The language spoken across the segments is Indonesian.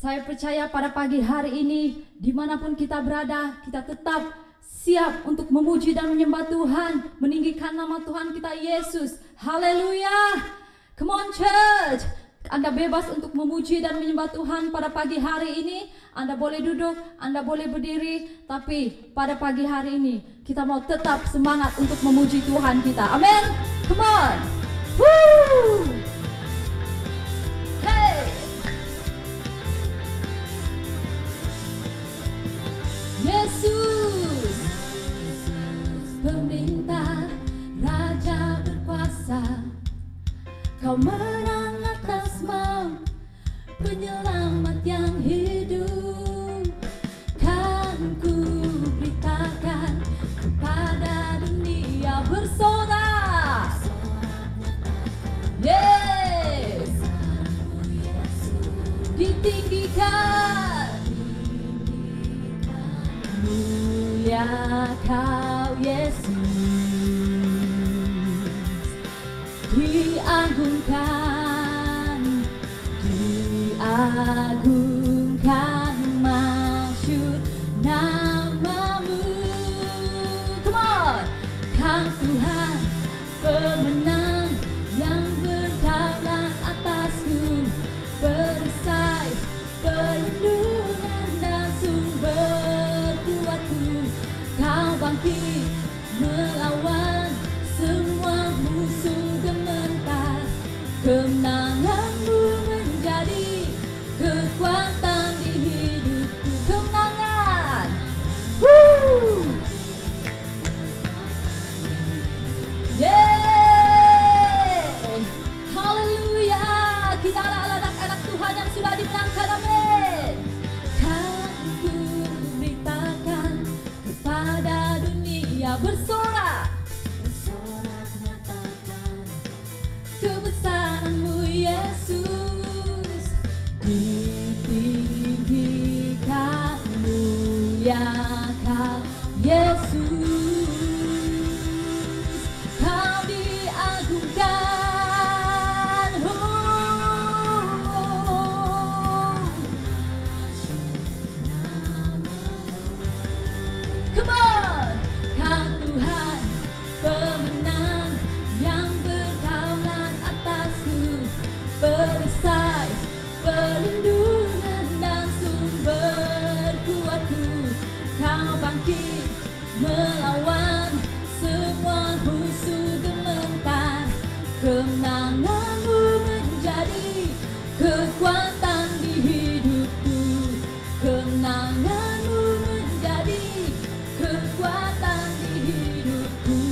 Saya percaya pada pagi hari ini, dimanapun kita berada, kita tetap siap untuk memuji dan menyembah Tuhan, meninggikan nama Tuhan kita Yesus. Haleluya. Come on church. Anda bebas untuk memuji dan menyembah Tuhan pada pagi hari ini. Anda boleh duduk, Anda boleh berdiri, tapi pada pagi hari ini kita mau tetap semangat untuk memuji Tuhan kita. Amin. Come on. Woo! Hey. Yesus, pemerintah, Raja berkuasa, Kau menang atas maut, penyelamat yang hidup. Kan ku beritakan kepada dunia bersorak. Yes, ditinggikan, mulia Kau Yesus, diagungkan, diagungkan masyhur namamu. Come on, Kau Tuhan pemenang yang berdaulat atasku, perisai, perlindungan dan sumber kuatku. Kau bangkit melawan semua musuh gementar. Kemenanganmu menjadi kekuatan di hidupku. Kemenangan. Woo! Yeah! Haleluya. Kita adalah anak-anak Tuhan yang sudah dimenangkan. Amin. Kan ku beritakan kepada dunia bersorak, kebesaran-Mu Yesus, ditinggikan, mulia Kau Yesus, Kau diagungkan. Come on, Kau Tuhan pemenang yang berdaulat atasku, perisai, perlindungan dan sumber kuatku. Kau bangkit melawan semua musuh gementar. Kemenangan-Mu menjadi kekuatan di hidupku. Kemenangan-Mu menjadi kekuatan di hidupku.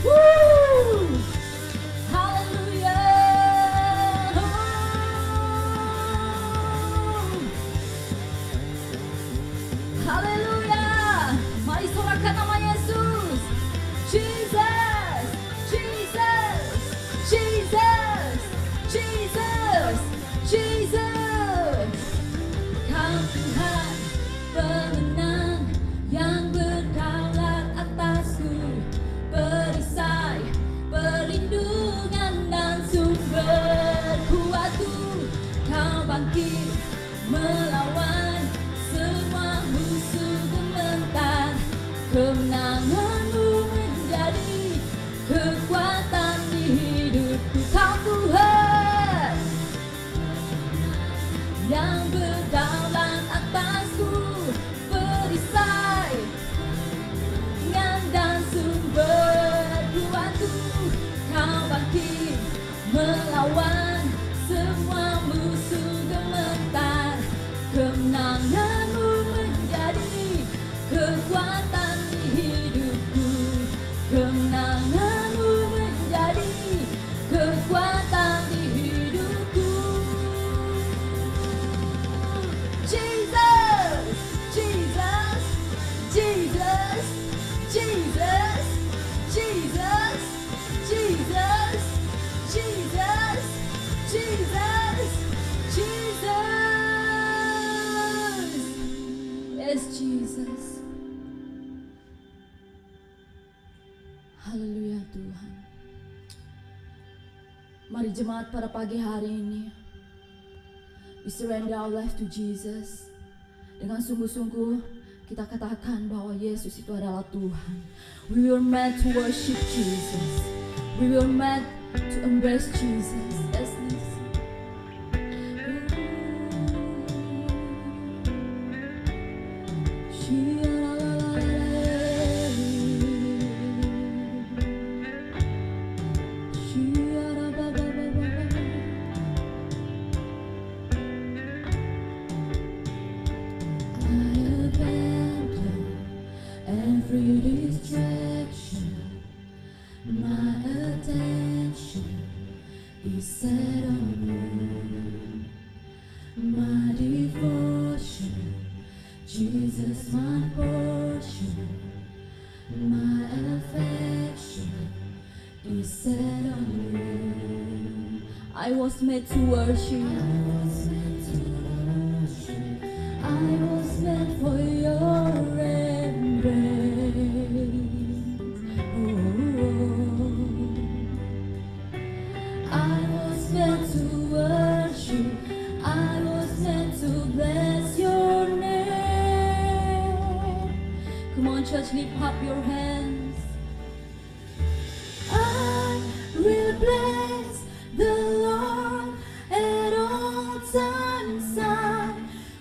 Woo! Hallelujah! Hallelujah! Mari sorakan nama Yesus. Jesus! Jesus! Jesus! Jesus! Jesus! Kau Tuhan pemenang yang berdaulat atasku, perisai, perlindungan dan sumber kuatku. Kau bangkit melawan semua musuh gementar. Kemenangan-Mu menjadi kekuatan di hidupku. Kau Tuhan yang berdaulat atasku, perisai dan sumber kuatku. Kau bangkit melawan semua musuh gementar. Kemenangan-Mu menjadi kekuatan di hidupku. Kemenangan-Mu menjadi kekuatan di hidupku. Jesus, Jesus, Jesus, Jesus, Jesus, Jesus, Jesus, Jesus, Jesus. Yes, Jesus. Haleluya Tuhan. Mari jemaat pada pagi hari ini We surrender our life to Jesus. Dengan sungguh-sungguh kita katakan bahwa Yesus itu adalah Tuhan. We were meant to worship Jesus. We were meant to embrace Jesus. Yes, every distraction, my attention is set on you. My devotion, Jesus my portion, my affection is set on you. I was made to worship. I was meant for your church, lift up your hands. I will bless the Lord at all times. I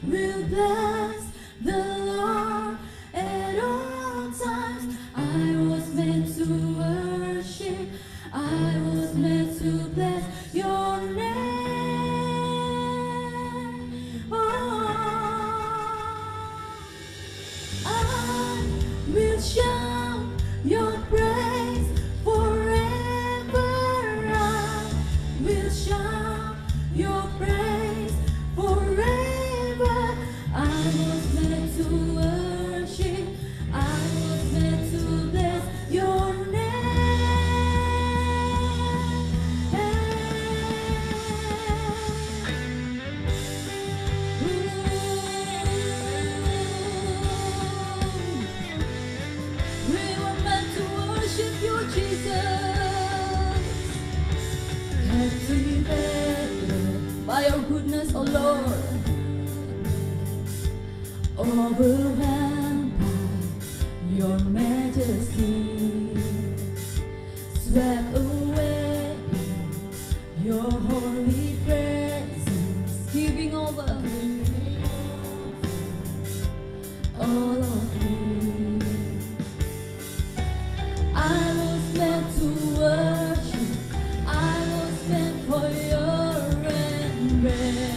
will bless the Lord at all times. I was meant to worship. I was meant to bless your name. Shout your praise forever. I will shout your praise forever. I was meant to worship. I was meant to bless your name. By your goodness, O Lord, overwhelmed by your majesty, swept away your holy presence, giving over all of me. I was meant to worship. I was meant for your embrace.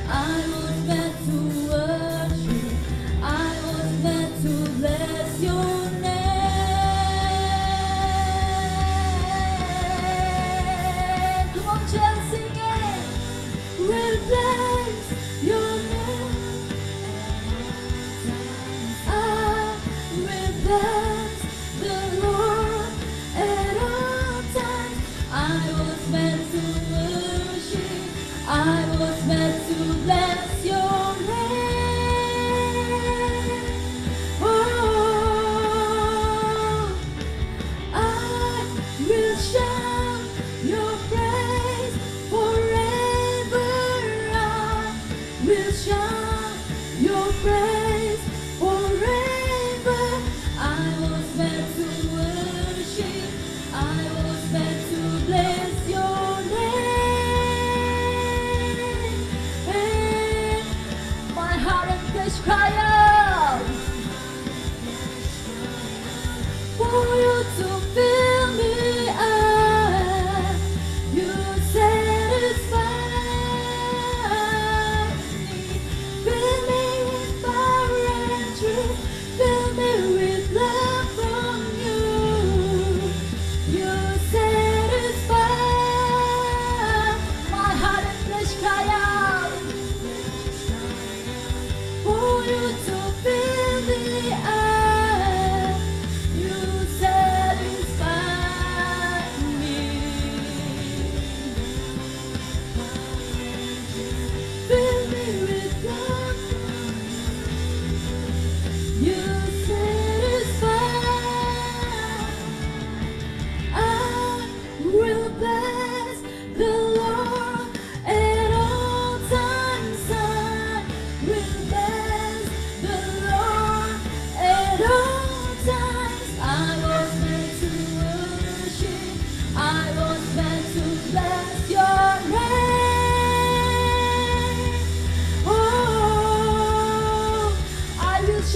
I was meant to worship. I was meant to bless your name. Come on, church, sing it. We'll bless your name. I will bless the Lord at all times. I was meant to worship. I was meant to bless your name. Oh,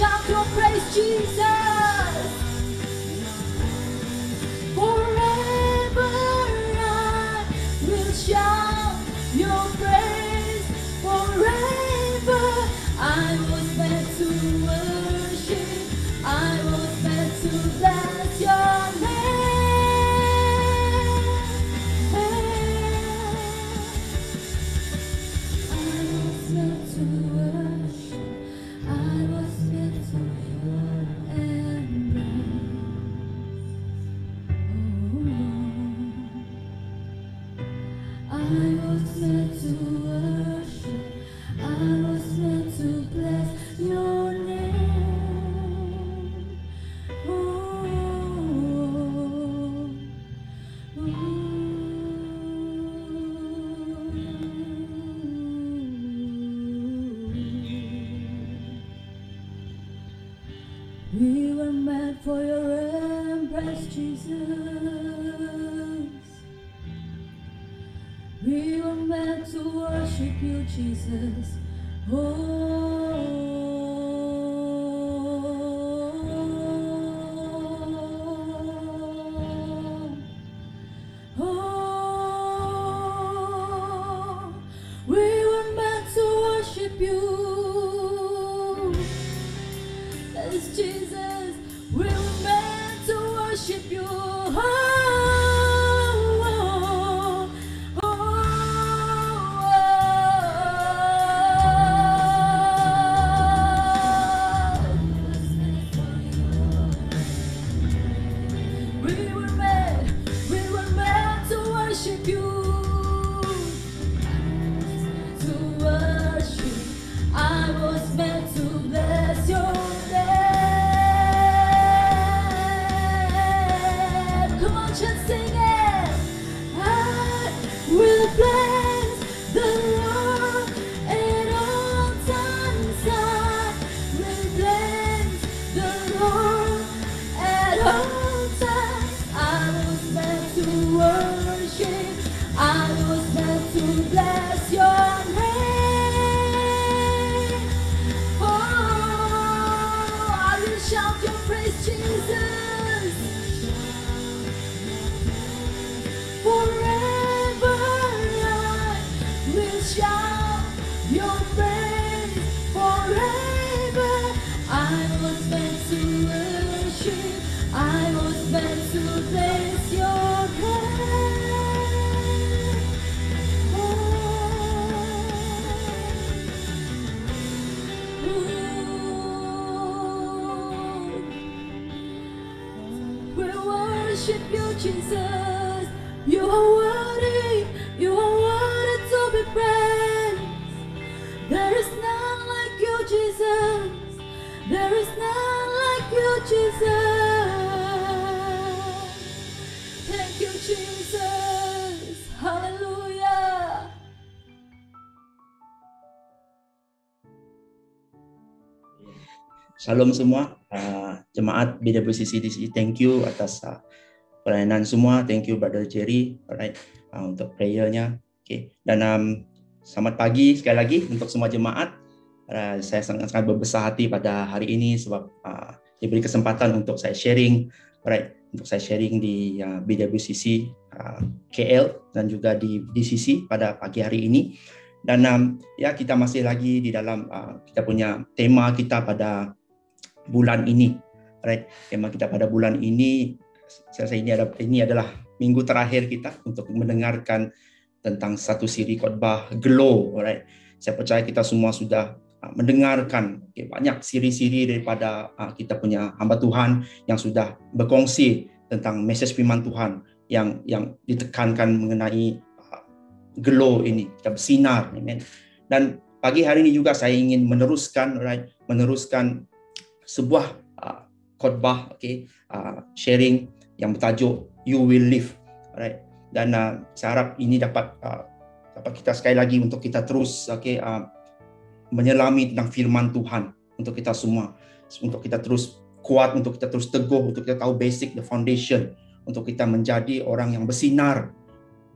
shout your praise, Jesus. Forever I will shout your praise. Forever I was meant to worship. I was meant to bless your name. I was meant to worship. I was meant to embrace. I was meant to worship. I was meant to bless your name. We were meant for your embrace, Jesus. We were meant to worship you, Jesus. We were meant to worship you. Yes, Jesus, we were meant to worship you. We were meant to worship you. To worship, I was meant to bless your name. Come on, just sing it. I will bless the Lord at all times. I will bless the Lord at all times. I was meant to worship. I was meant to bless your name. Oh, I will shout your praise, Jesus. Forever I will shout your praise. Forever I was meant to worship. I was meant to bless your name. We worship you, Jesus. You are worthy. You are worthy to be praised. There is none like you, Jesus. There is none like you, Jesus. Thank you, Jesus. Hallelujah. Shalom semua, jemaat BWCC di sini. Thank you atas pelayanan semua. Thank you Brother Jerry, alright, untuk prayernya. Okay. Dan selamat pagi sekali lagi untuk semua jemaat. Saya sangat-sangat berbesar hati pada hari ini sebab diberi kesempatan untuk saya sharing, alright, untuk saya sharing di BWCC KL dan juga di DCC pada pagi hari ini. Dan ya, kita masih lagi di dalam kita punya tema kita pada bulan ini, right? Tema kita pada bulan ini, saya rasa ini adalah minggu terakhir kita untuk mendengarkan tentang satu siri khotbah Glow, right? Saya percaya kita semua sudah mendengarkan banyak siri-siri daripada kita punya hamba Tuhan yang sudah berkongsi tentang mesej firman Tuhan yang ditekankan mengenai glow ini, kita bersinar, amen. Dan pagi hari ini juga saya ingin meneruskan sebuah khotbah, sharing yang bertajuk You Will Live, right? Dan saya harap ini dapat kita sekali lagi untuk kita terus menyelami tentang firman Tuhan untuk kita semua, untuk kita terus kuat, untuk kita terus teguh, untuk kita tahu basic, the foundation, untuk kita menjadi orang yang bersinar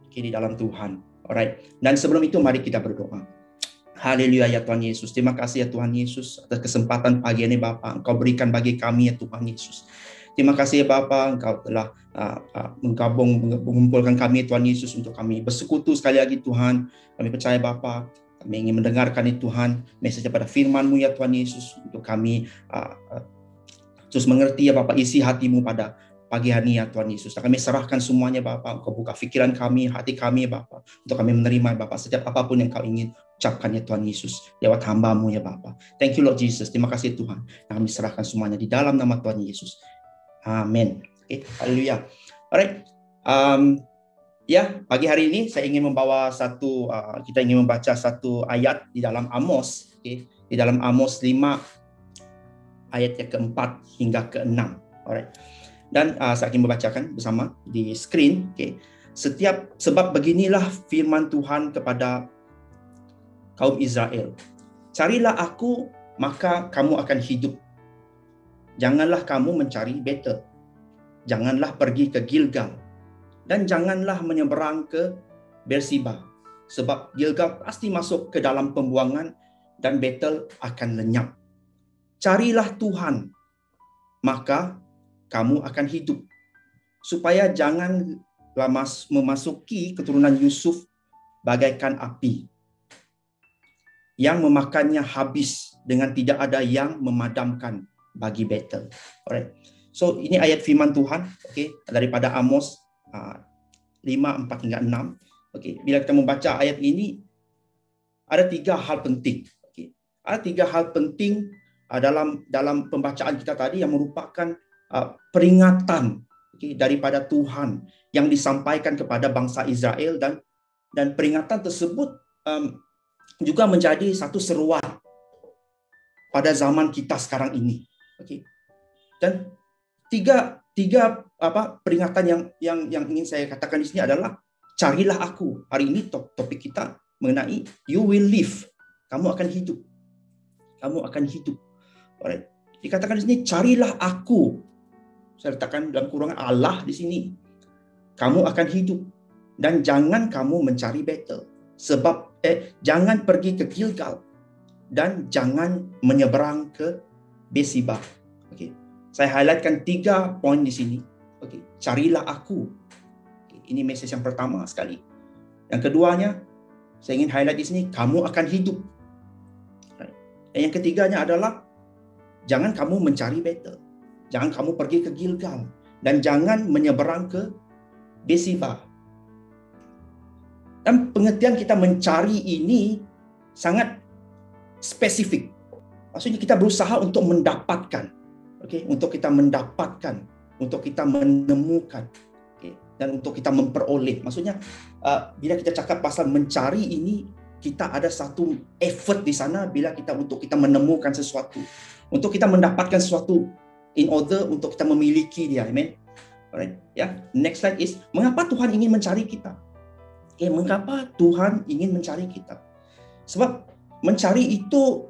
di dalam Tuhan. Alright. Dan sebelum itu mari kita berdoa. Haleluya ya Tuhan Yesus. Terima kasih ya Tuhan Yesus atas kesempatan pagi ini Bapa Engkau berikan bagi kami ya Tuhan Yesus. Terima kasih ya Bapa, Engkau telah mengumpulkan kami Tuhan Yesus untuk kami bersekutu sekali lagi Tuhan. Kami percaya Bapa, kami ingin mendengarkan Tuhan message daripada firman-Mu ya Tuhan Yesus untuk kami terus mengerti ya Bapa isi hati-Mu pada pagi hari ya Tuhan Yesus. Kami serahkan semuanya Bapa, Engkau buka pikiran kami, hati kami Bapa, untuk kami menerima Bapa setiap apapun yang Kau ingin ucapkan ya Tuhan Yesus lewat hamba-Mu ya Bapa. Thank you Lord Jesus. Terima kasih Tuhan. Kami serahkan semuanya di dalam nama Tuhan Yesus. Amin. Okay. Haleluya. Alright. Ya, pagi hari ini saya ingin membawa kita ingin membaca satu ayat di dalam Amos. Okay. Di dalam Amos 5 ayat yang keempat hingga ke-6. Alright. Dan saya ingin membacakan bersama di screen. Okay. Sebab beginilah firman Tuhan kepada kaum Israel. Carilah aku, maka kamu akan hidup. Janganlah kamu mencari Betel. Janganlah pergi ke Gilgal. Dan janganlah menyeberang ke Berseba. Sebab Gilgal pasti masuk ke dalam pembuangan dan Betel akan lenyap. Carilah Tuhan, maka kamu akan hidup. Supaya janganlah memasuki keturunan Yusuf bagaikan api yang memakannya habis dengan tidak ada yang memadamkan bagi Betel. Alright. So ini ayat firman Tuhan, okay, daripada Amos 5, 4 hingga 6. Okay. Bila kita membaca ayat ini, ada 3 hal penting. Okay. Ada 3 hal penting dalam pembacaan kita tadi yang merupakan peringatan, okay, daripada Tuhan yang disampaikan kepada bangsa Israel, dan peringatan tersebut juga menjadi satu seruan pada zaman kita sekarang ini. Okay. Dan tiga peringatan yang ingin saya katakan di sini adalah carilah aku. Hari ini topik kita mengenai you will live. Kamu akan hidup. Kamu akan hidup. Alright. Dikatakan di sini carilah aku. Saya letakkan dalam kurungan Allah di sini. Kamu akan hidup dan jangan kamu mencari Betel. Sebab jangan pergi ke Gilgal dan jangan menyeberang ke Berseba. Okay. Saya highlightkan 3 poin di sini. Okay. Carilah aku. Okay. Ini message yang pertama sekali. Yang keduanya, saya ingin highlight di sini, kamu akan hidup. Dan yang ketiganya adalah, jangan kamu mencari Betel. Jangan kamu pergi ke Gilgal. Dan jangan menyeberang ke Berseba. Dan pengertian kita mencari ini sangat spesifik. Maksudnya kita berusaha untuk mendapatkan. Okay? Untuk kita mendapatkan. Untuk kita menemukan. Okay? Dan untuk kita memperoleh. Maksudnya bila kita cakap pasal mencari ini, kita ada satu effort di sana untuk kita menemukan sesuatu. Untuk kita mendapatkan sesuatu in order untuk kita memiliki dia. Amen. Alright. Ya. Next slide is, mengapa Tuhan ingin mencari kita? Okay, mengapa Tuhan ingin mencari kita? Sebab mencari itu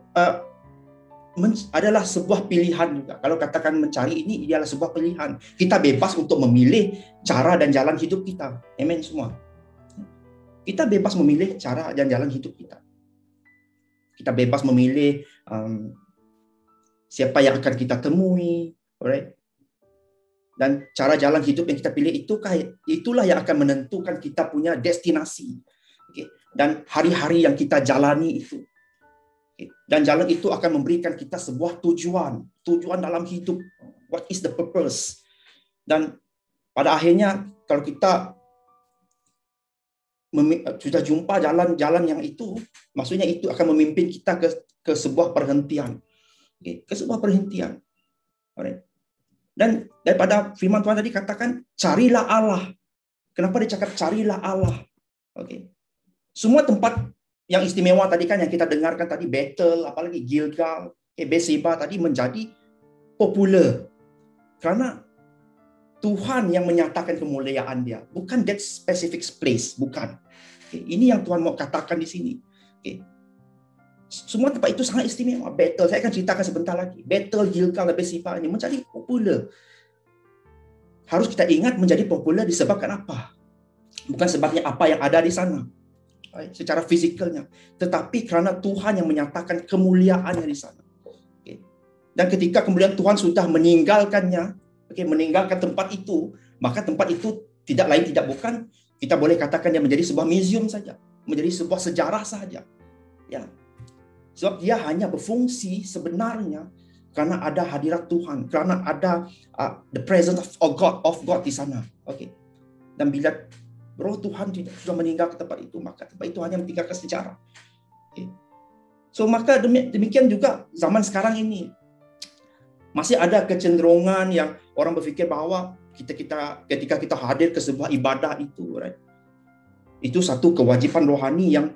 adalah sebuah pilihan juga. Kalau katakan mencari ini adalah sebuah pilihan. Kita bebas untuk memilih cara dan jalan hidup kita. Amen semua. Kita bebas memilih cara dan jalan hidup kita. Kita bebas memilih siapa yang akan kita temui, alright? Dan cara jalan hidup yang kita pilih itulah yang akan menentukan kita punya destinasi. Okay? Dan hari-hari yang kita jalani itu. Okay? Dan jalan itu akan memberikan kita sebuah tujuan dalam hidup. What is the purpose? Dan pada akhirnya kalau kita sudah jumpa jalan-jalan yang itu, maksudnya itu akan memimpin kita ke sebuah perhentian. Okay? Ke sebuah perhentian. Alright. Dan daripada firman Tuhan tadi katakan, carilah Allah. Kenapa dia cakap carilah Allah? Okay. Semua tempat yang istimewa tadi kan yang kita dengarkan tadi, Betel, apalagi Gilgal, Berseba tadi menjadi popular. Karena Tuhan yang menyatakan kemuliaan dia. Bukan that specific place. Bukan. Okay. Ini yang Tuhan mau katakan di sini. Okay. Semua tempat itu sangat istimewa. Betel, saya akan ceritakan sebentar lagi. Betel, Gilgal, dan Berseba ini menjadi popular. Harus kita ingat menjadi popular disebabkan apa? Bukan sebabnya apa yang ada di sana. secara fisikalnya, tetapi karena Tuhan yang menyatakan kemuliaannya di sana. Dan ketika kemudian Tuhan sudah meninggalkannya, meninggalkan tempat itu, maka tempat itu tidak lain tidak bukan, kita boleh katakan dia menjadi sebuah museum saja, menjadi sebuah sejarah saja. Ya. Sebab dia hanya berfungsi sebenarnya karena ada hadirat Tuhan, karena ada the presence of God di sana. Dan bila Roh Tuhan sudah meninggalkan tempat itu, maka tempat itu hanya meninggalkan sejarah. So maka demikian juga zaman sekarang ini. Masih ada kecenderungan yang orang berpikir bahwa ketika kita hadir ke sebuah ibadah itu, itu satu kewajiban rohani yang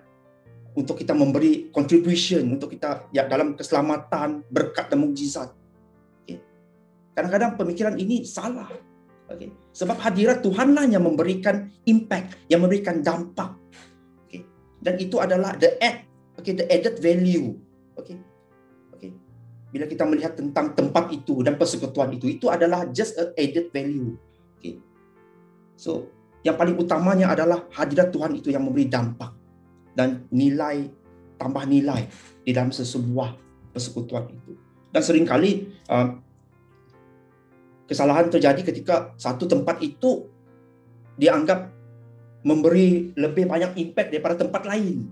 untuk kita memberi contribution untuk kita dalam keselamatan, berkat dan mukjizat. Kadang-kadang pemikiran ini salah. Sebab hadirat Tuhanlah yang memberikan impact, yang memberikan dampak. Dan itu adalah the added value. Bila kita melihat tentang tempat itu dan persekutuan itu adalah just an added value. So, yang paling utamanya adalah hadirat Tuhan itu yang memberi dampak dan nilai, tambah nilai di dalam sebuah persekutuan itu. Dan seringkali kesalahan terjadi ketika satu tempat itu dianggap memberi lebih banyak impact daripada tempat lain.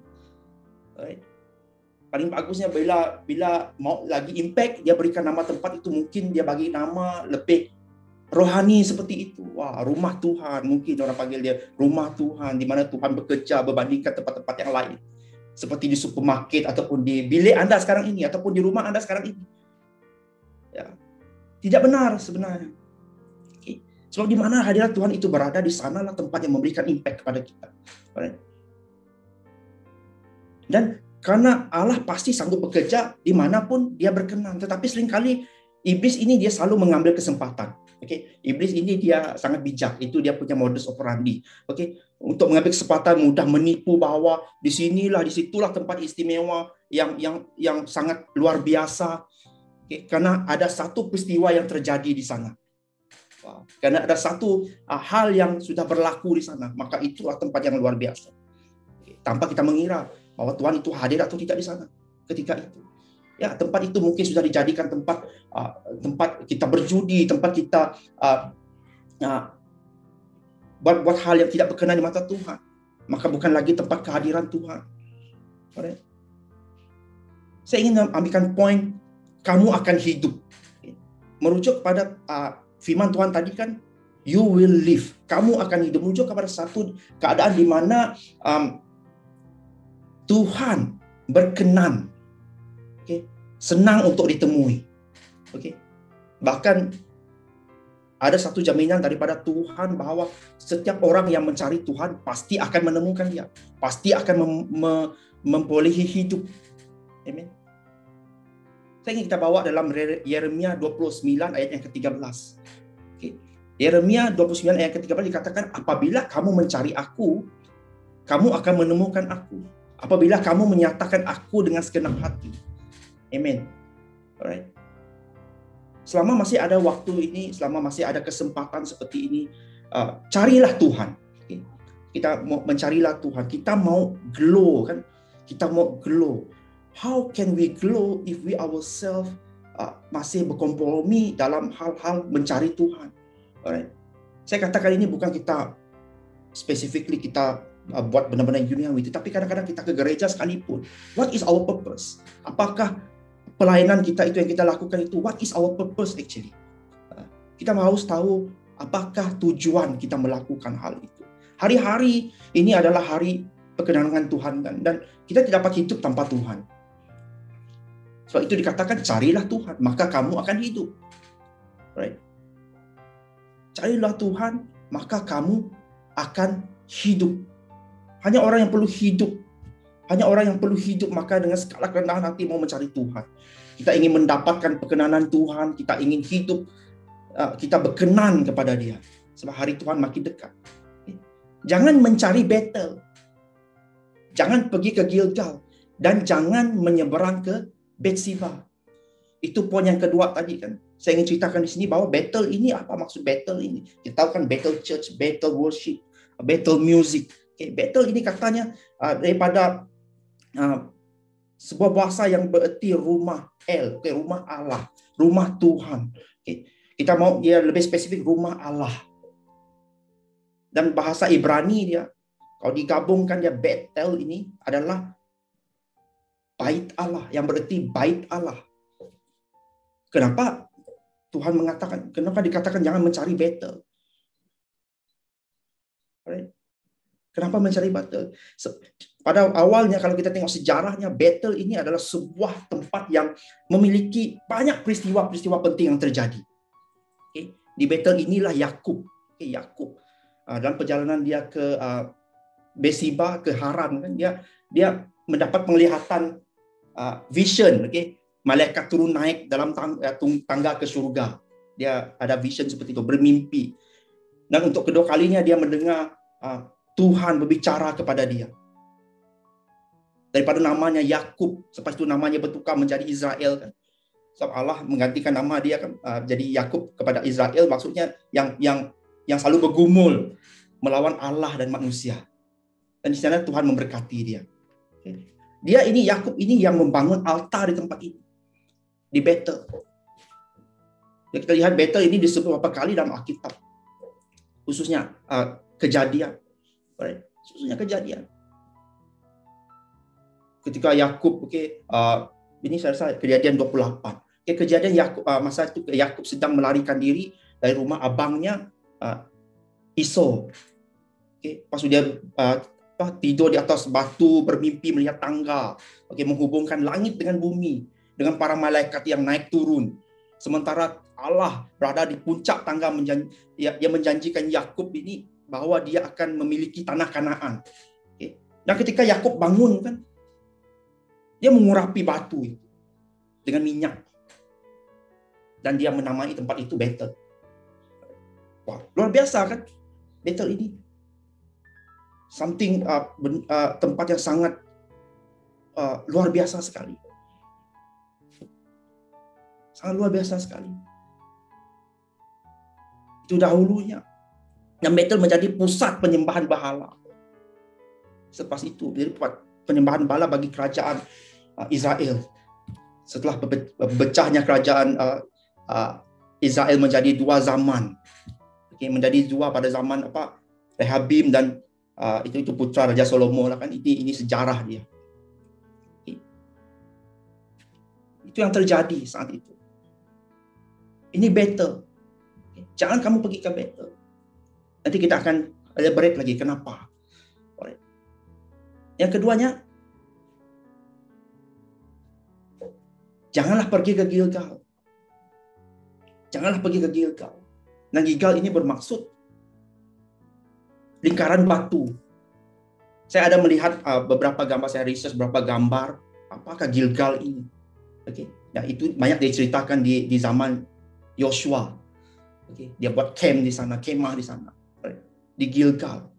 Paling bagusnya bila mau lagi impact, dia berikan nama tempat itu, mungkin dia bagi nama lebih rohani seperti itu. Wah, rumah Tuhan, mungkin orang panggil dia rumah Tuhan, di mana Tuhan bekerja berbandingkan tempat-tempat yang lain. Seperti di supermarket, ataupun di bilik Anda sekarang ini, ataupun di rumah Anda sekarang ini. Ya. Tidak benar sebenarnya. Sebab di mana hadirat Tuhan itu berada, di sanalah tempat yang memberikan impact kepada kita. Dan karena Allah pasti sanggup bekerja dimanapun dia berkenan. Tetapi seringkali iblis ini dia selalu mengambil kesempatan. Iblis ini dia sangat bijak. Itu dia punya modus operandi. Untuk mengambil kesempatan mudah menipu bahwa disitulah tempat istimewa yang sangat luar biasa. Karena ada satu peristiwa yang terjadi di sana. Karena ada satu hal yang sudah berlaku di sana. Maka itulah tempat yang luar biasa. Tanpa kita mengira bahwa Tuhan itu hadir atau tidak di sana ketika itu. Ya, tempat itu mungkin sudah dijadikan tempat kita berjudi, tempat kita buat hal yang tidak berkenan di mata Tuhan. Maka bukan lagi tempat kehadiran Tuhan. Saya ingin ambilkan poin, kamu akan hidup. Merujuk kepada firman Tuhan tadi kan, you will live. Kamu akan hidup. Merujuk kepada satu keadaan di mana Tuhan berkenan, senang untuk ditemui. Bahkan ada satu jaminan daripada Tuhan bahwa setiap orang yang mencari Tuhan pasti akan menemukan Dia, pasti akan membolehi hidup. Amen. Saya ingin kita bawa dalam Yeremia 29 ayat yang ke-13. Yeremia 29 ayat ke-13 dikatakan, apabila kamu mencari aku, kamu akan menemukan aku. Apabila kamu menyatakan aku dengan segenap hati. Amen. Alright. Selama masih ada waktu ini, selama masih ada kesempatan seperti ini, carilah Tuhan. Kita mau mencarilah Tuhan. Kita mau glow kan? Kita mau glow. How can we glow if we ourselves masih berkompromi dalam hal-hal mencari Tuhan? Alright. Saya katakan ini bukan kita specifically kita buat benar-benar duniawi, tapi kadang-kadang kita ke gereja sekalipun. What is our purpose? Apakah pelayanan kita itu yang kita lakukan itu, what is our purpose actually? Kita harus tahu apakah tujuan kita melakukan hal itu. Hari-hari ini adalah hari perkenanan Tuhan dan kita tidak dapat hidup tanpa Tuhan. Sebab itu dikatakan carilah Tuhan, maka kamu akan hidup. Right? Carilah Tuhan, maka kamu akan hidup. Hanya orang yang perlu hidup. Hanya orang yang perlu hidup, maka dengan segala kerendahan hati mau mencari Tuhan. Kita ingin mendapatkan perkenanan Tuhan, kita ingin hidup, kita berkenan kepada Dia. Sebab hari Tuhan makin dekat. Jangan mencari battle. Jangan pergi ke Gilgal. Dan jangan menyeberang ke Bethsiba. Itu poin yang kedua tadi kan. Saya ingin ceritakan di sini bahwa battle ini, apa maksud battle ini? Kita tahu kan battle church, battle worship, battle music. Bethel ini katanya daripada sebuah bahasa yang bererti rumah El, rumah Allah, rumah Tuhan. Kita mau dia lebih spesifik, rumah Allah. Dan bahasa Ibrani dia, kalau digabungkan dia Bethel ini adalah bait Allah, yang berarti bait Allah. Kenapa Tuhan mengatakan, kenapa dikatakan jangan mencari Bethel? Kenapa mencari Bethel? Pada awalnya kalau kita tengok sejarahnya, Bethel ini adalah sebuah tempat yang memiliki banyak peristiwa-peristiwa penting yang terjadi. Di Bethel inilah Yakub. Yakub dalam perjalanan dia ke Besiba, ke Haran, kan dia mendapat penglihatan vision. Malaikat turun naik dalam tangga ke surga. Dia ada vision seperti itu, bermimpi. Dan untuk kedua kalinya dia mendengar Tuhan berbicara kepada dia. Daripada namanya Yakub, lepas itu namanya bertukar menjadi Israel, kan. Sebab Allah menggantikan nama dia, kan, jadi Yakub kepada Israel, maksudnya yang selalu bergumul melawan Allah dan manusia. Dan di sana Tuhan memberkati dia. Dia ini, Yakub ini yang membangun altar di tempat ini, di Bethel. Kita lihat Bethel ini disebut beberapa kali dalam Alkitab, khususnya Kejadian. Khususnya Kejadian. Ketika Yakub, ini saya rasa Kejadian 28. Kejadian Yakub, masa itu Yakub sedang melarikan diri dari rumah abangnya Esau. Pas dia tidur di atas batu, bermimpi melihat tangga, menghubungkan langit dengan bumi, dengan para malaikat yang naik turun. Sementara Allah berada di puncak tangga, yang menjanjikan Yakub ini bahwa dia akan memiliki tanah Kanaan. Dan ketika Yakub bangun, kan, dia mengurapi batu itu dengan minyak. Dan dia menamai tempat itu Bethel. Wah, luar biasa, kan? Bethel ini something, tempat yang sangat luar biasa sekali. Sangat luar biasa sekali. Itu dahulunya. Dan Bethel menjadi pusat penyembahan berhala. Selepas itu menjadi penyembahan berhala bagi kerajaan Israel. Setelah pecahnya kerajaan Israel menjadi dua zaman. Menjadi dua pada zaman Rehabim dan itu putra Raja Salomo, kan. Ini sejarah dia. Itu yang terjadi saat itu. Ini Bethel. Jangan kamu pergi ke Bethel. Nanti kita akan elaborate lagi kenapa. Yang keduanya, janganlah pergi ke Gilgal. Janganlah pergi ke Gilgal. Nah, Gilgal ini bermaksud lingkaran batu. Saya ada melihat beberapa gambar, saya research beberapa gambar apakah Gilgal ini. Ya, itu banyak diceritakan di zaman Yosua. Dia buat camp di sana, kemah di sana, di Gilgal.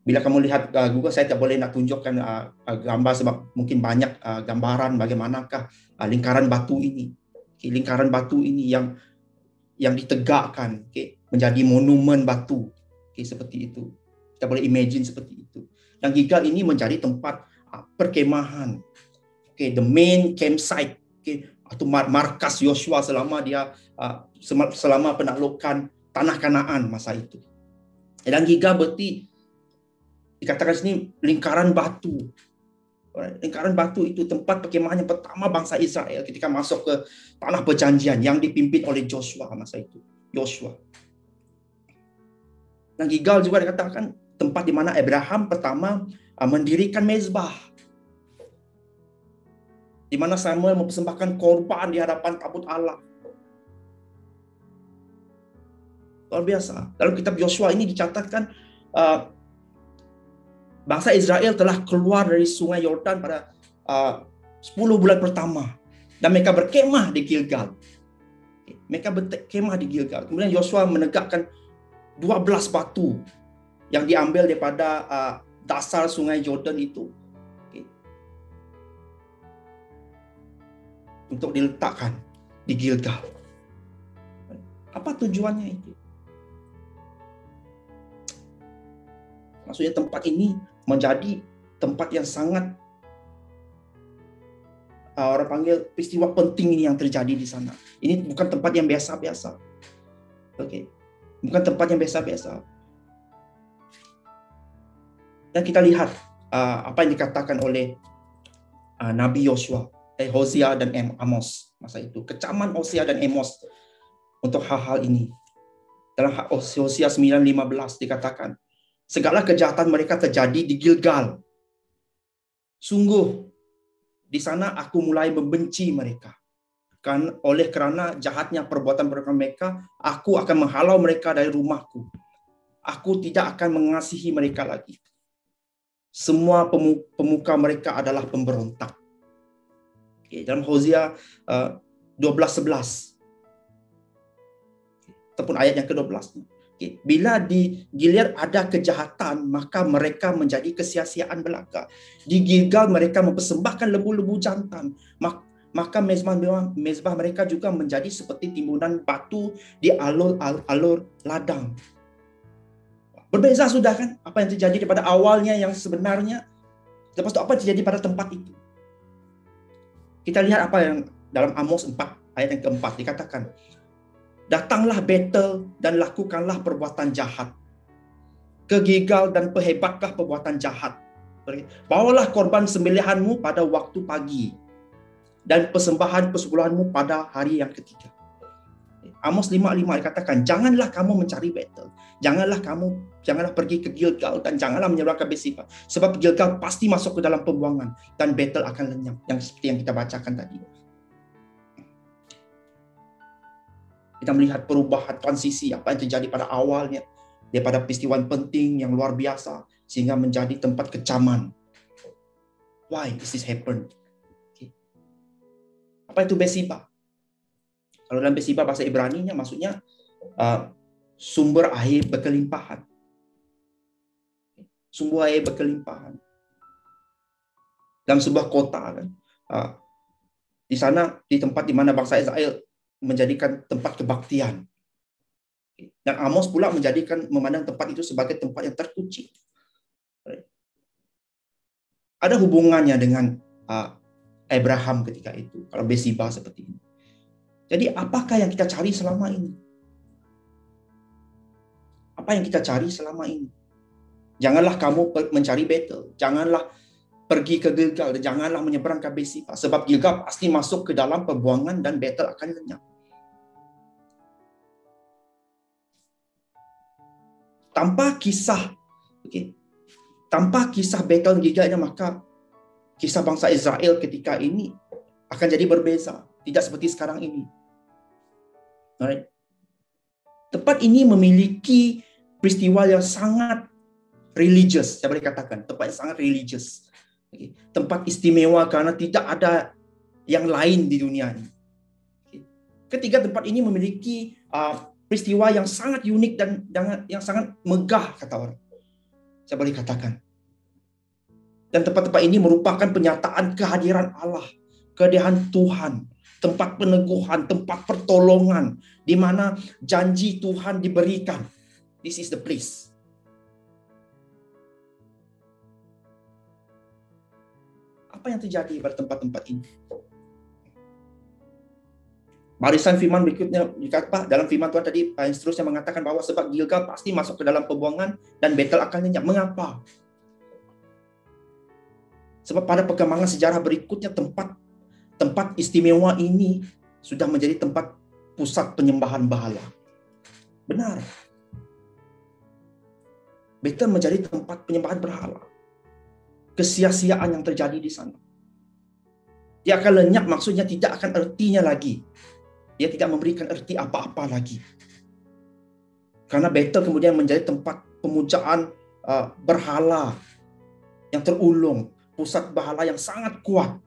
Bila kamu lihat Google, saya tak boleh nak tunjukkan gambar sebab mungkin banyak gambaran bagaimanakah lingkaran batu ini. Lingkaran batu ini yang ditegakkan, menjadi monumen batu, seperti itu. Kita boleh imagine seperti itu. Dan Gilgal ini menjadi tempat perkemahan, the main campsite, atau markas Yosua selama penaklukan tanah Kanaan masa itu. Dan Gilgal berarti dikatakan sini lingkaran batu. Lingkaran batu itu tempat perkemahan yang pertama bangsa Israel ketika masuk ke tanah perjanjian yang dipimpin oleh Joshua masa itu. Joshua. Dan Gilgal juga dikatakan tempat di mana Abraham pertama mendirikan mezbah. Di mana Samuel mempersembahkan korban di hadapan tabut Allah. Luar biasa. Dalam kitab Yosua ini dicatatkan bangsa Israel telah keluar dari sungai Yordan pada 10 bulan pertama. Dan mereka berkemah di Gilgal. Mereka berkemah di Gilgal. Kemudian Yosua menegakkan 12 batu yang diambil daripada dasar sungai Yordan itu. Untuk diletakkan di Gilgal. Apa tujuannya itu? Maksudnya tempat ini menjadi tempat yang sangat orang panggil peristiwa penting ini yang terjadi di sana. Ini bukan tempat yang biasa-biasa. Oke. Bukan tempat yang biasa-biasa. Dan kita lihat apa yang dikatakan oleh Nabi Yosua, Hosea dan Amos masa itu. Kecaman Hosea dan Amos untuk hal-hal ini. Dalam Hosea 9:15 dikatakan, segala kejahatan mereka terjadi di Gilgal. Sungguh, di sana aku mulai membenci mereka. Oleh kerana jahatnya perbuatan mereka, aku akan menghalau mereka dari rumahku. Aku tidak akan mengasihi mereka lagi. Semua pemuka mereka adalah pemberontak. Dalam Hosea 12:11. Ataupun ayat yang ke-12. Bila di Gilead ada kejahatan, maka mereka menjadi kesia-siaan belaka. Di Gilgal mereka mempersembahkan lembu-lembu jantan. Maka mezbah mereka juga menjadi seperti timbunan batu di alur ladang. Berbeza sudah kan apa yang terjadi pada awalnya yang sebenarnya. Lepas itu apa yang terjadi pada tempat itu. Kita lihat apa yang dalam Amos 4 ayat yang keempat dikatakan. Datanglah Betel dan lakukanlah perbuatan jahat. Ke Gilgal dan perhebatlah perbuatan jahat. Bawalah korban sembelihanmu pada waktu pagi dan persembahan persepuluhanmu pada hari yang ketiga. Amos 5:5 dikatakan, janganlah kamu mencari Betel. Janganlah pergi ke Gilgal dan janganlah menyeberang ke Berseba. Sebab Gilgal pasti masuk ke dalam pembuangan dan Betel akan lenyap. Yang seperti yang kita bacakan tadi. Kita melihat perubahan transisi apa yang terjadi pada awalnya daripada peristiwa penting yang luar biasa sehingga menjadi tempat kecaman. Why this happen? Okay. Apa itu Berseba? Kalau dalam Berseba bahasa Ibrani-nya maksudnya sumber air berkelimpahan. Sumber air berkelimpahan. Dalam sebuah kota kan. Di sana di tempat di mana bangsa Israel menjadikan tempat kebaktian. Dan Amos pula memandang tempat itu sebagai tempat yang terkunci. Ada hubungannya dengan Abraham ketika itu. Kalau Berseba seperti ini. Jadi apakah yang kita cari selama ini? Apa yang kita cari selama ini? Janganlah kamu mencari Betel. Janganlah pergi ke Gilgal dan janganlah menyeberang ke Berseba. Sebab Gilgal pasti masuk ke dalam pembuangan dan Betel akan lenyap. Tanpa kisah Betel dan Gilgalnya, maka kisah bangsa Israel ketika ini akan jadi berbeza. Tidak seperti sekarang ini. Alright. Tempat ini memiliki peristiwa yang sangat religious, saya boleh katakan. Tempat yang sangat religious. Tempat istimewa karena tidak ada yang lain di dunia ini. Ketiga, tempat ini memiliki peristiwa yang sangat unik dan yang sangat megah, kata orang. Saya boleh katakan. Dan tempat-tempat ini merupakan penyataan kehadiran Allah, kehadiran Tuhan, tempat peneguhan, tempat pertolongan, di mana janji Tuhan diberikan. This is the place. Apa yang terjadi pada tempat-tempat ini? Barisan firman berikutnya dikatakan dalam firman Tuhan tadi yang seterusnya mengatakan bahwa sebab Gilgal pasti masuk ke dalam pembuangan dan Betel akan lenyap. Mengapa? Sebab pada perkembangan sejarah berikutnya tempat istimewa ini sudah menjadi tempat pusat penyembahan berhala. Benar. Betel menjadi tempat penyembahan berhala. Kesia-siaan yang terjadi di sana. Dia akan lenyap, maksudnya tidak akan artinya lagi. Dia tidak memberikan arti apa-apa lagi. Karena Betel kemudian menjadi tempat pemujaan berhala yang terulung, pusat berhala yang sangat kuat.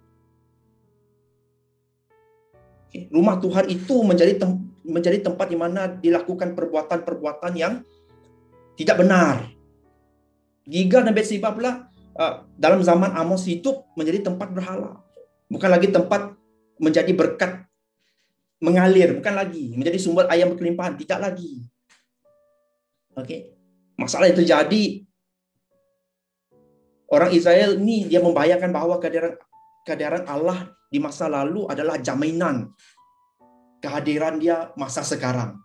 Rumah Tuhan itu menjadi tempat di mana dilakukan perbuatan-perbuatan yang tidak benar. Gilgal dan Berseba pula dalam zaman Amos hidup menjadi tempat berhala. Bukan lagi tempat menjadi berkat mengalir, bukan lagi menjadi sumber air berkelimpahan, tidak lagi. Masalah yang terjadi Orang Israel ini dia membayangkan bahwa kehadiran Allah di masa lalu adalah jaminan kehadiran dia masa sekarang.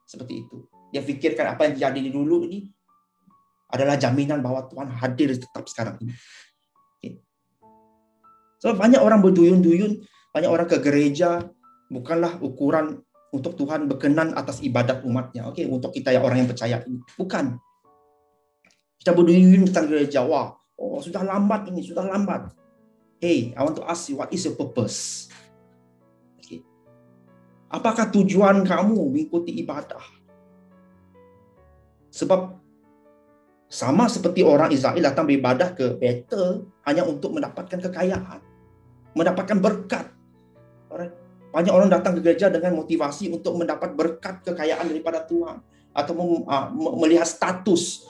Seperti itu. Dia pikirkan apa yang terjadi di dulu ini adalah jaminan bahwa Tuhan hadir tetap sekarang ini. Okay. So, banyak orang berduyun-duyun, banyak orang ke gereja, bukanlah ukuran untuk Tuhan berkenan atas ibadat umatnya. Oke, untuk kita yang orang yang percaya ini. Bukan. Kita berduyun tentang gereja. Wah, sudah lambat ini, sudah lambat. Hey, I want to ask you, what is your purpose? Okay. Apakah tujuan kamu mengikuti ibadah? Sebab sama seperti orang Israel datang beribadah ke Betel hanya untuk mendapatkan kekayaan, mendapatkan berkat. Banyak orang datang ke gereja dengan motivasi untuk mendapat berkat kekayaan daripada Tuhan, atau melihat status,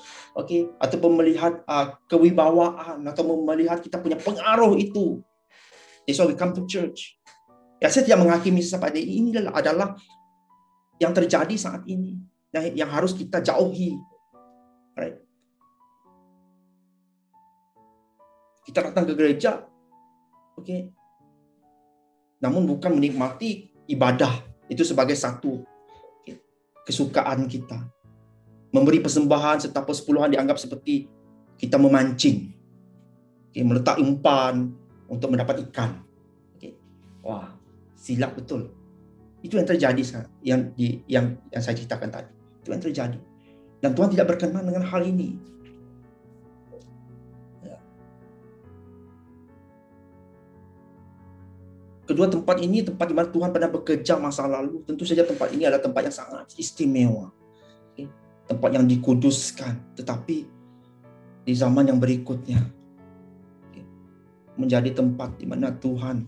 atau melihat kewibawaan, atau melihat kita punya pengaruh itu. That's why we come to church. Ya, saya tidak menghakimi siapa ini adalah yang terjadi saat ini, yang harus kita jauhi. Right? Kita datang ke gereja, namun bukan menikmati ibadah itu sebagai satu kesukaan kita. Memberi persembahan serta persepuluhan dianggap seperti kita memancing, meletak umpan untuk mendapat ikan. Wah, silap betul. Itu yang terjadi yang saya ceritakan tadi. Itu yang terjadi. Dan Tuhan tidak berkenan dengan hal ini. Kedua tempat ini tempat di mana Tuhan pernah bekerja masa lalu. Tentu saja tempat ini adalah tempat yang sangat istimewa. Tempat yang dikuduskan. Tetapi di zaman yang berikutnya menjadi tempat di mana Tuhan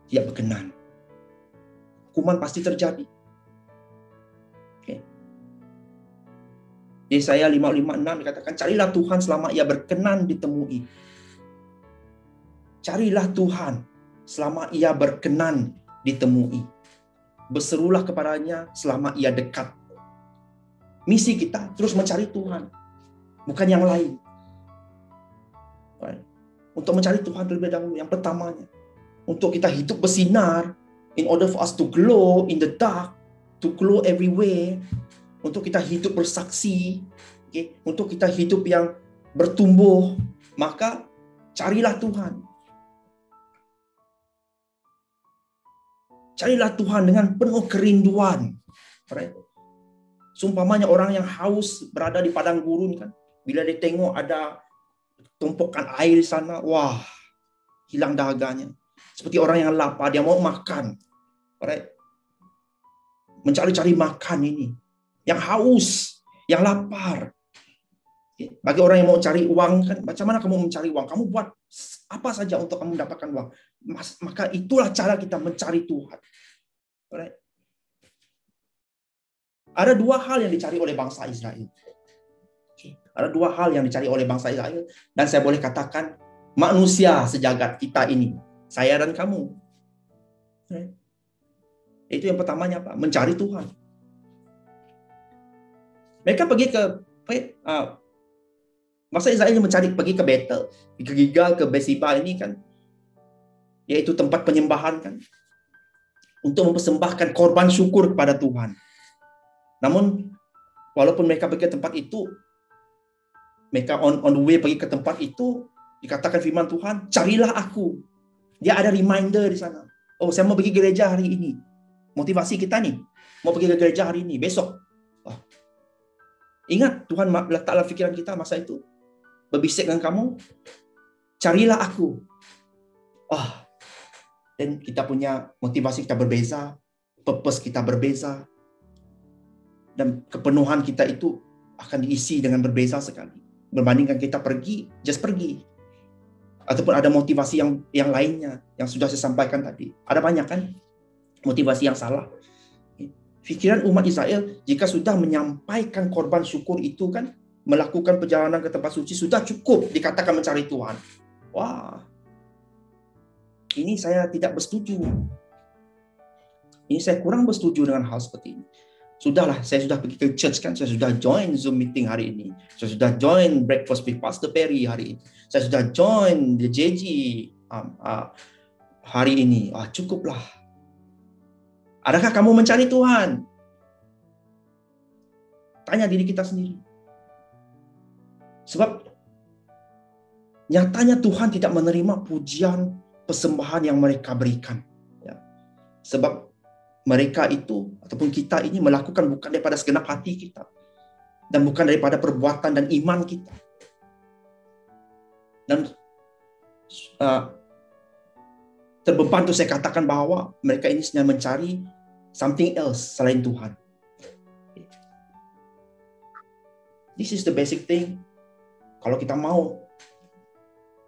tidak berkenan. Hukuman pasti terjadi. Yesaya 5:56 dikatakan, carilah Tuhan selama ia berkenan ditemui. Carilah Tuhan selama ia berkenan ditemui. Berserulah kepadanya selama ia dekat. Misi kita terus mencari Tuhan, bukan yang lain. Untuk mencari Tuhan terlebih dahulu, yang pertamanya. Untuk kita hidup bersinar, in order for us to glow in the dark, to glow everywhere. Untuk kita hidup bersaksi, untuk kita hidup yang bertumbuh, maka carilah Tuhan. Carilah Tuhan dengan penuh kerinduan. Sumpamanya orang yang haus berada di padang gurun kan, bila dia tengok ada tumpukan air di sana, wah, hilang dahaganya. Seperti orang yang lapar, dia mau makan. Mencari-cari makan ini. Yang haus, yang lapar. Bagi orang yang mau cari uang kan, macam mana kamu mencari uang? Kamu buat apa saja untuk kamu mendapatkan uang. Maka itulah cara kita mencari Tuhan. Ada dua hal yang dicari oleh bangsa Israel. Ada dua hal yang dicari oleh bangsa Israel. Dan saya boleh katakan, manusia sejagat kita ini. Saya dan kamu. Itu yang pertamanya, Pak. Mencari Tuhan. Mereka pergi ke masa Israel pergi ke Betel, ke Gilgal, ke Berseba ini kan, yaitu tempat penyembahan kan, untuk mempersembahkan korban syukur kepada Tuhan. Namun walaupun mereka pergi ke tempat itu, mereka on the way pergi ke tempat itu, dikatakan firman Tuhan, carilah aku. Dia ada reminder di sana. Oh, saya mau pergi gereja hari ini. Motivasi kita nih, mau pergi ke gereja hari ini, besok. Oh. Ingat, Tuhan letaklah pikiran kita masa itu. Berbisik dengan kamu, carilah aku. Oh. Dan kita punya motivasi kita berbeza, purpose kita berbeza. Dan kepenuhan kita itu akan diisi dengan berbeza sekali. Berbandingkan kita pergi, just pergi. Ataupun ada motivasi yang lainnya, yang sudah saya sampaikan tadi. Ada banyak kan motivasi yang salah. Pikiran umat Israel, jika sudah menyampaikan korban syukur itu kan, melakukan perjalanan ke tempat suci, sudah cukup dikatakan mencari Tuhan. Wah, ini saya tidak bersetuju. Ini saya kurang bersetuju dengan hal seperti ini. Sudahlah, saya sudah pergi ke church kan, saya sudah join Zoom meeting hari ini. Saya sudah join breakfast with Pastor Perry hari ini. Saya sudah join the JG hari ini. Cukuplah. Adakah kamu mencari Tuhan? Tanya diri kita sendiri. Sebab nyatanya Tuhan tidak menerima pujian, persembahan yang mereka berikan. Ya. Sebab mereka itu, ataupun kita ini melakukan bukan daripada segenap hati kita. Dan bukan daripada perbuatan dan iman kita. Dan terbeban untuk saya katakan bahwa mereka ini sedang mencari something else selain Tuhan. This is the basic thing. Kalau kita mau,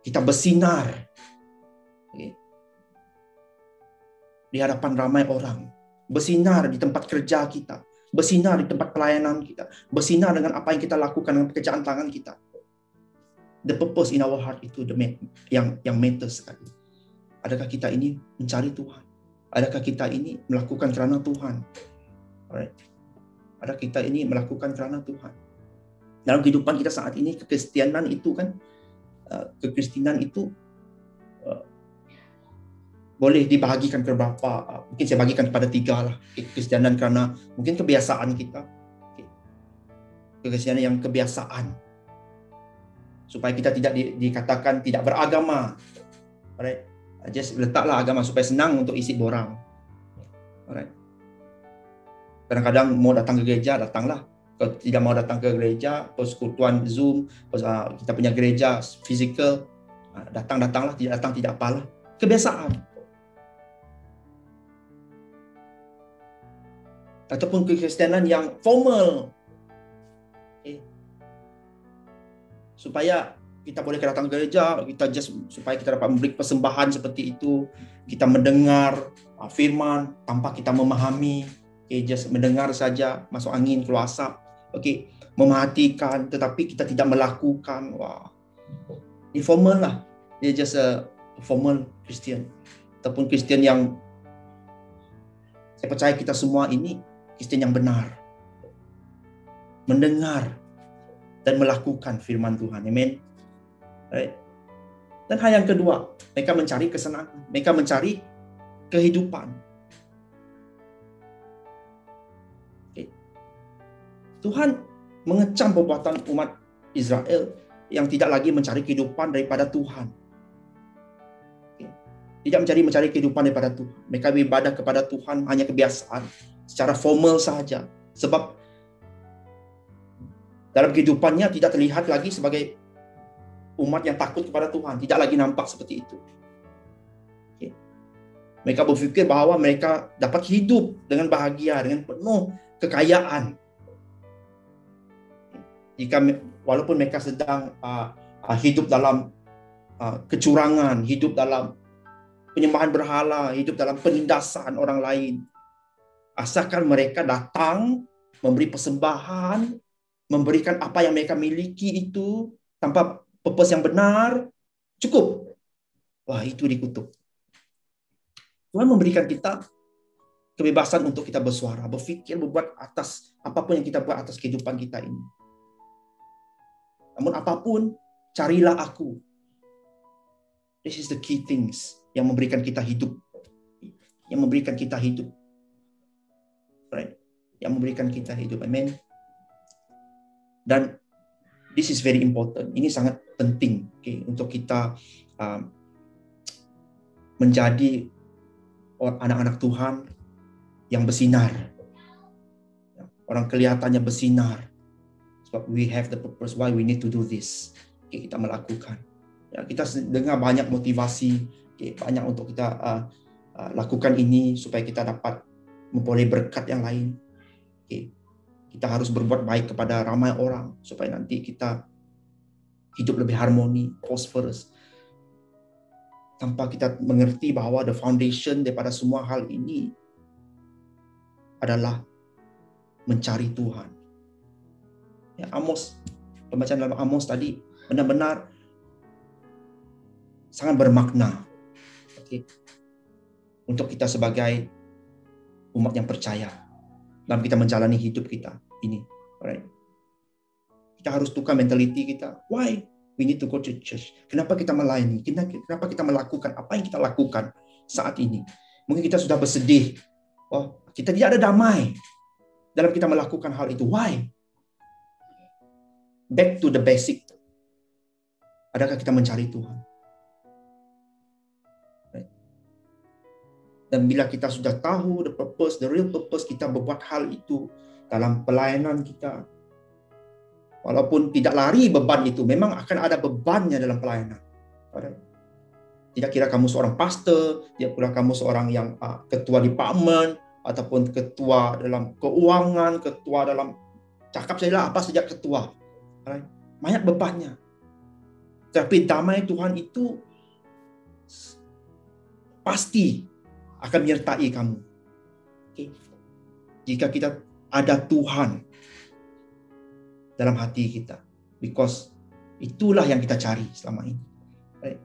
kita bersinar di hadapan ramai orang. Bersinar di tempat kerja kita. Bersinar di tempat pelayanan kita. Bersinar dengan apa yang kita lakukan, dengan pekerjaan tangan kita. The purpose in our heart itu yang matters sekali. Adakah kita ini mencari Tuhan? Adakah kita ini melakukan kerana Tuhan? Alright. Adakah kita ini melakukan kerana Tuhan? Dalam kehidupan kita saat ini, kekristenan itu kan, kekristenan itu boleh dibahagikan ke beberapa, mungkin saya bagikan kepada 3 lah. Kekristenan kerana mungkin kebiasaan kita. Kekristenan yang kebiasaan. Supaya kita tidak dikatakan tidak beragama. Alright. Just letaklah agama supaya senang untuk isi borang. Alright. Kadang-kadang mau datang ke gereja, datanglah. Kalau tidak mau datang ke gereja, persekutuan Zoom, kita punya gereja fizikal, datang-datanglah, tidak datang tidak apalah. Kebiasaan. Ataupun kekristenan yang formal. Okay. Supaya kita boleh datang ke gereja, supaya kita dapat memberi persembahan seperti itu, kita mendengar firman tanpa kita memahami, just mendengar saja, masuk angin, keluar asap, memperhatikan, tetapi kita tidak melakukan. Wah, informal lah, dia just a formal Christian, ataupun Christian yang saya percaya kita semua ini Kristen yang benar, mendengar dan melakukan firman Tuhan. Amen. Right. Dan hal yang kedua, mereka mencari kesenangan, mereka mencari kehidupan. Okay. Tuhan mengecam perbuatan umat Israel yang tidak lagi mencari kehidupan daripada Tuhan. Okay. Tidak mencari kehidupan daripada Tuhan. Mereka beribadah kepada Tuhan hanya kebiasaan, secara formal saja. Sebab dalam kehidupannya tidak terlihat lagi sebagai umat yang takut kepada Tuhan, tidak lagi nampak seperti itu. Okay. Mereka berfikir bahwa mereka dapat hidup dengan bahagia, dengan penuh kekayaan. Walaupun mereka sedang hidup dalam kecurangan, hidup dalam penyembahan berhala, hidup dalam penindasan orang lain. Asalkan mereka datang, memberi persembahan, memberikan apa yang mereka miliki itu, tanpa purpose yang benar, cukup. Wah, itu dikutuk. Tuhan memberikan kita kebebasan untuk kita bersuara, berfikir, berbuat atas apapun yang kita buat atas kehidupan kita ini. Namun apapun, carilah aku. This is the key things yang memberikan kita hidup. Yang memberikan kita hidup. Right? Yang memberikan kita hidup. Amen. Dan this is very important. Ini sangat penting, untuk kita menjadi anak-anak Tuhan yang bersinar. Orang kelihatannya bersinar. Sebab we have the purpose why we need to do this. Kita melakukan. Ya, kita dengar banyak motivasi, banyak untuk kita lakukan ini supaya kita dapat memperoleh berkat yang lain. Kita harus berbuat baik kepada ramai orang supaya nanti kita hidup lebih harmoni, prosperous. Tanpa kita mengerti bahwa the foundation daripada semua hal ini adalah mencari Tuhan. Ya, Amos, pembacaan dalam Amos tadi benar-benar sangat bermakna. Untuk kita sebagai umat yang percaya. dalam kita menjalani hidup kita ini. Alright. Kita harus tukar mentality kita. Why we need to go to church? Kenapa kita melayani? Kenapa kita melakukan apa yang kita lakukan saat ini? Mungkin kita sudah bersedih. Oh, kita tidak ada damai dalam kita melakukan hal itu. Why? Back to the basic. Adakah kita mencari Tuhan? Dan bila kita sudah tahu the purpose, the real purpose kita berbuat hal itu dalam pelayanan kita, walaupun tidak lari beban itu, memang akan ada bebannya dalam pelayanan. Tidak kira kamu seorang pastor, tidak kira kamu seorang yang ketua departemen, ataupun ketua dalam keuangan, ketua dalam cakap sajalah apa saja ketua. Banyak bebannya. Tapi damai Tuhan itu pasti akan menyertai kamu. Okay. Jika kita ada Tuhan dalam hati kita. Because itulah yang kita cari selama ini. Right?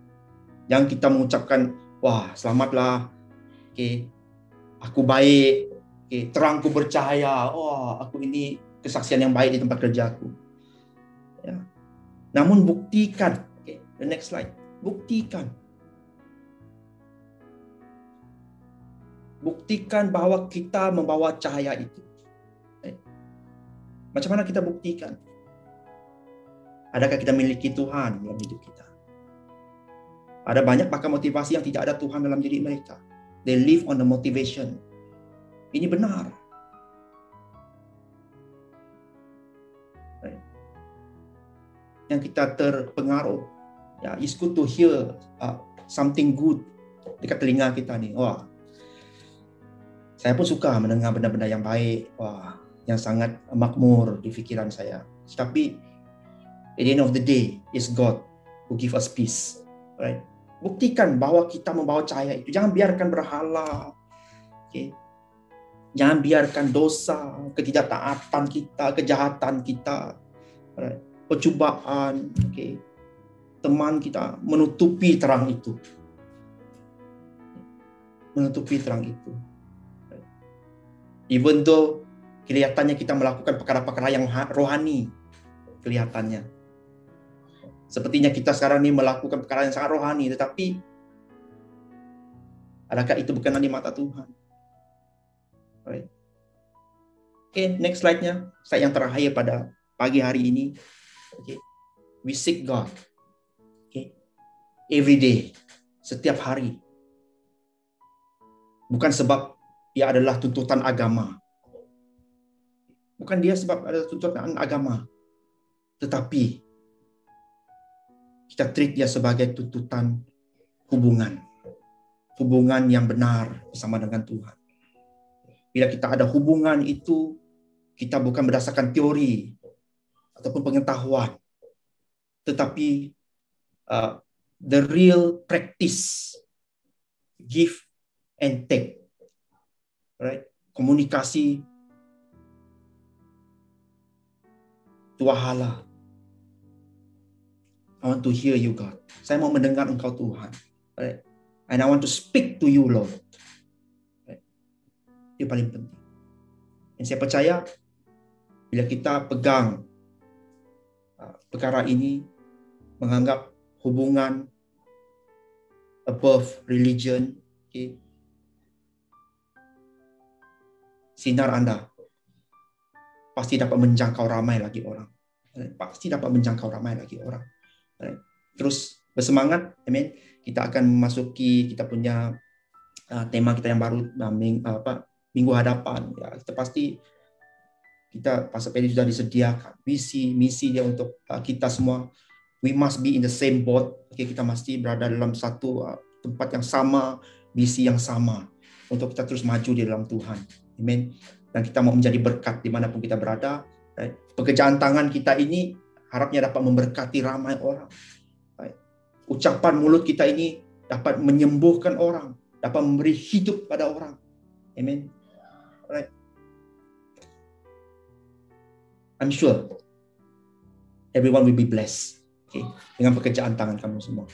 Yang kita mengucapkan, wah selamatlah. Okay. Aku baik. Okay. Terangku bercahaya. Oh, aku ini kesaksian yang baik di tempat kerjaku. Ya. Namun buktikan. Okay. The next slide. Buktikan. Buktikan bahwa kita membawa cahaya itu. Macam mana kita buktikan? Adakah kita memiliki Tuhan dalam hidup kita? Ada banyak pakar motivasi yang tidak ada Tuhan dalam diri mereka. They live on the motivation. Ini benar. Yang kita terpengaruh. Ya, it's good to hear something good dekat telinga kita nih. Wah, saya pun suka mendengar benda-benda yang baik, wah, yang sangat makmur di pikiran saya. Tapi at the end of the day, it's God who give us peace. Right? Buktikan bahwa kita membawa cahaya itu. Jangan biarkan berhala. Okay? Jangan biarkan dosa, ketidaktaatan kita, kejahatan kita, right? Percubaan, okay? Teman kita menutupi terang itu. Menutupi terang itu. Even though kelihatannya kita melakukan perkara-perkara yang rohani, kelihatannya. Sepertinya kita sekarang ini melakukan perkara yang sangat rohani, tetapi adakah itu berkenan di mata Tuhan? Right. Okay, next slide-nya. Slide yang terakhir pada pagi hari ini. Okay. We seek God. Okay. Every day. Setiap hari. Bukan sebab dia adalah tuntutan agama. Bukan dia sebab ada tuntutan agama. Tetapi kita treat dia sebagai tuntutan hubungan. Hubungan yang benar bersama dengan Tuhan. Bila kita ada hubungan itu, kita bukan berdasarkan teori ataupun pengetahuan. Tetapi the real practice. Give and take. Right? Komunikasi Tuahala. I want to hear you, God. Saya mau mendengar Engkau, Tuhan. Right? And I want to speak to you, Lord. Right? Itu paling penting. Dan saya percaya bila kita pegang perkara ini, menganggap hubungan above religion, okay, sinar Anda pasti dapat menjangkau ramai lagi orang. Pasti dapat menjangkau ramai lagi orang. Terus bersemangat, amen. Kita akan memasuki kita punya tema kita yang baru minggu hadapan. Ya, kita pasti Pastor Pedi sudah disediakan misi dia untuk kita semua. We must be in the same boat. Okay, kita mesti berada dalam satu tempat yang sama, misi yang sama untuk kita terus maju di dalam Tuhan. Amen. Dan kita mau menjadi berkat dimanapun kita berada. Pekerjaan tangan kita ini harapnya dapat memberkati ramai orang. Ucapan mulut kita ini dapat menyembuhkan orang, dapat memberi hidup pada orang. Amen. Alright. I'm sure everyone will be blessed. Okay, dengan pekerjaan tangan kamu semua.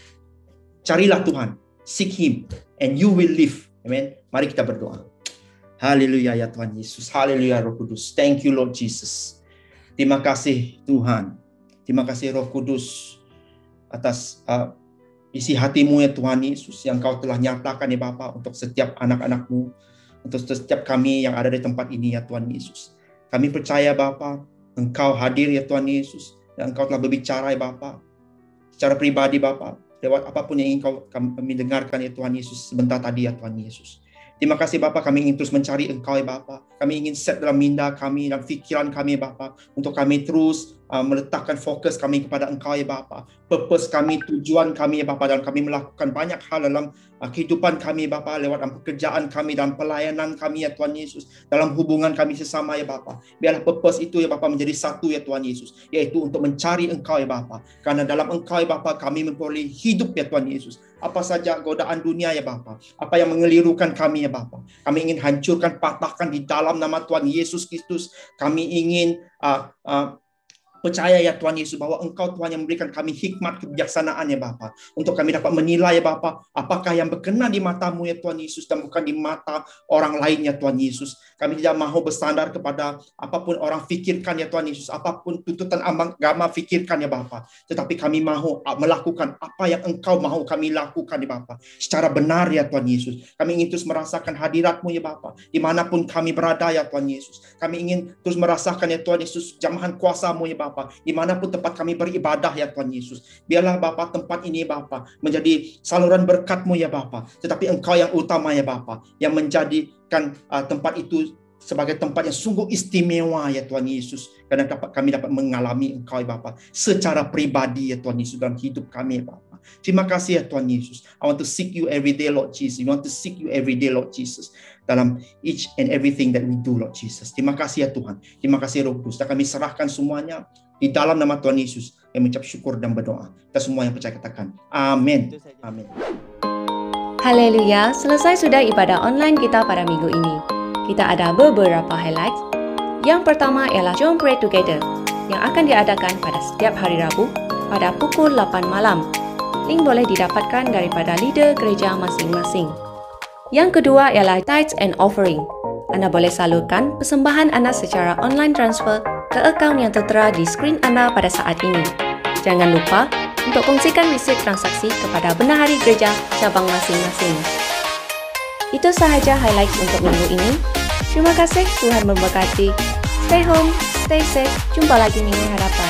Carilah Tuhan, seek Him, and you will live. Amen. Mari kita berdoa. Haleluya ya Tuhan Yesus. Haleluya Roh Kudus. Thank you Lord Jesus. Terima kasih Tuhan. Terima kasih Roh Kudus atas isi hatimu ya Tuhan Yesus yang Kau telah nyatakan ya Bapa untuk setiap anak-anak-Mu, untuk setiap kami yang ada di tempat ini ya Tuhan Yesus. Kami percaya Bapa, Engkau hadir ya Tuhan Yesus, dan Engkau telah berbicara ya Bapa secara pribadi Bapa, lewat apapun yang ingin kami dengarkan ya Tuhan Yesus sebentar tadi ya Tuhan Yesus. Terima kasih Bapa, kami ingin terus mencari Engkau ya Bapa. Kami ingin set dalam minda kami dan fikiran kami ya Bapa, untuk kami terus meletakkan fokus kami kepada Engkau ya Bapa. Purpose kami, tujuan kami ya Bapa, dan kami melakukan banyak hal dalam kehidupan kami ya Bapa, lewat pekerjaan kami dan pelayanan kami ya Tuhan Yesus, dalam hubungan kami sesama ya Bapa. Biarlah purpose itu ya Bapa menjadi satu ya Tuhan Yesus, yaitu untuk mencari Engkau ya Bapa. Karena dalam Engkau ya Bapa kami memperoleh hidup ya Tuhan Yesus. Apa saja godaan dunia ya Bapa, apa yang mengelirukan kami ya Bapa, kami ingin hancurkan, patahkan di dalam nama Tuhan Yesus Kristus. Kami ingin percaya ya Tuhan Yesus bahwa Engkau Tuhan yang memberikan kami hikmat kebijaksanaan ya Bapa, untuk kami dapat menilai ya Bapa apakah yang berkenan di mata-Mu ya Tuhan Yesus, dan bukan di mata orang lain ya Tuhan Yesus. Kami tidak mahu bersandar kepada apapun orang fikirkan ya Tuhan Yesus, apapun tuntutan agama fikirkan ya Bapa, tetapi kami mahu melakukan apa yang Engkau mahu kami lakukan ya Bapa, secara benar ya Tuhan Yesus. Kami ingin terus merasakan hadirat-Mu ya Bapa, dimanapun kami berada ya Tuhan Yesus. Kami ingin terus merasakan ya Tuhan Yesus jamahan kuasa-Mu ya Bapa, dimanapun tempat kami beribadah ya Tuhan Yesus. Biarlah Bapa tempat ini Bapa menjadi saluran berkat-Mu ya Bapa, tetapi Engkau yang utama ya Bapa, yang menjadikan tempat itu sebagai tempat yang sungguh istimewa ya Tuhan Yesus, karena kami dapat mengalami Engkau ya Bapa secara pribadi ya Tuhan Yesus dalam hidup kami ya Bapa. Terima kasih ya Tuhan Yesus. I want to seek You every day Lord Jesus. We want to seek You every day Lord Jesus, dalam each and everything that we do Lord Jesus. Terima kasih ya Tuhan. Terima kasih Roh Kudus. Dan kami serahkan semuanya di dalam nama Tuhan Yesus, yang mengucap syukur dan berdoa. Kita semua yang percaya katakan amin. Amin. Haleluya, selesai sudah ibadah online kita pada minggu ini. Kita ada beberapa highlights. Yang pertama ialah Jom Pray Together, yang akan diadakan pada setiap hari Rabu pada pukul 8 malam. Link boleh didapatkan daripada leader gereja masing-masing. Yang kedua ialah Tithes and Offering. Anda boleh salurkan persembahan anda secara online transfer ke akaun yang tertera di skrin anda pada saat ini. Jangan lupa untuk kongsikan resip transaksi kepada Bendahari Gereja cabang masing-masing. Itu sahaja highlights untuk minggu ini. Terima kasih, Tuhan memberkati. Stay home, stay safe. Jumpa lagi minggu hadapan.